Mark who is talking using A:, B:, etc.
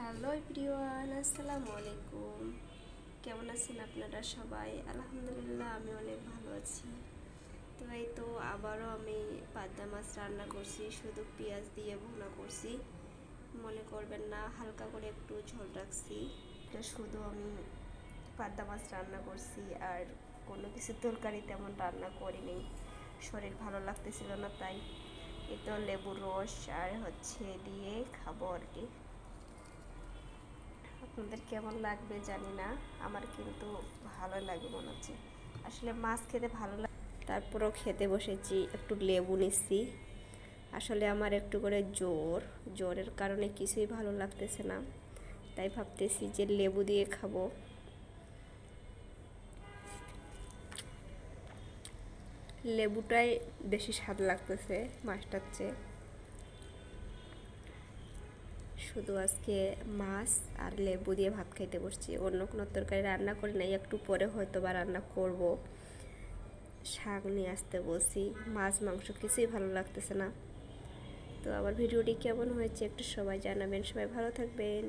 A: Hello everyone, আসসালামু আলাইকুম। কেমন আছেন আপনারা সবাই? আলহামদুলিল্লাহ, আমি অনেক ভালো আছি। তো এই তো আবারও আমি পাবদা মাছ রান্না করছি, শুধু পেঁয়াজ দিয়ে ভুনা করছি। মনে করবেন না, হালকা করে একটু ঝোল রাখছি। তো শুধু আমি পাবদা মাছ রান্না করছি, আর কোনো কিছু তরকারি তেমন রান্না করিনি। শরীর ভালো লাগতেছিল না, তাই এই তো লেবুর রস আর দিয়ে খাবো আর কি। আপনাদের কেমন লাগবে জানি না, আমার কিন্তু ভালো লাগে মনে হচ্ছে। আসলে মাছ খেতে ভালো লাগে, তারপরেও খেতে বসেছি, একটু লেবু নিচ্ছি। আসলে আমার একটু করে জ্বরের কারণে কিছুই ভালো লাগতেছে না, তাই ভাবতেছি যে লেবু দিয়ে খাবো। লেবুটাই বেশি স্বাদ লাগতেছে মাছটার চেয়ে। শুধু আজকে মাছ আর লেবু দিয়ে ভাত খাইতে বসছি, অন্য কোনো তরকারি রান্না করি নাই, একটু পরে হয়তো বা রান্না করব। শাক নিয়ে আসতে বলছি, মাছ মাংস কিছুই ভালো লাগতেছে না। তো আবার ভিডিওটি কেমন হয়েছে একটু সবাই জানাবেন। সবাই ভালো থাকবেন।